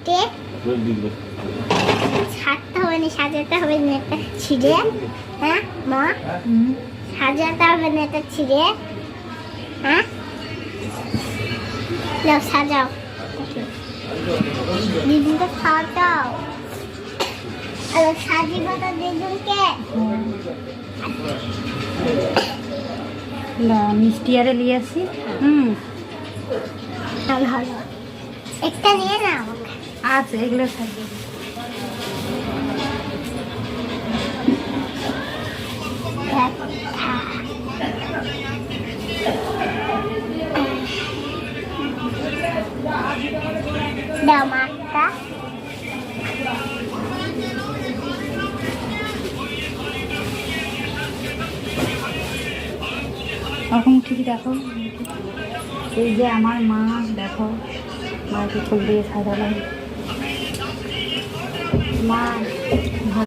কেটে ছাড়তে হবে না, সাজাতে হবে না এটা ছিঁড়ে। হ্যাঁ মা, সাজাতে হবে না এটা ছিঁড়ে। হ্যাঁ যাও সাজাও, দিদিকে সাজাও। আর সাজিব তো দিদুনকে। মিষ্টি আরে নিয়ে আসি। ভালো একটা নিয়ে নাও। আচ্ছা এগুলো থাকবে। দাও মাটা। ওরকম ঠিকই দেখো, এই যে আমার মা দেখো, মাকে ফুল দিয়ে সাজালাম। মা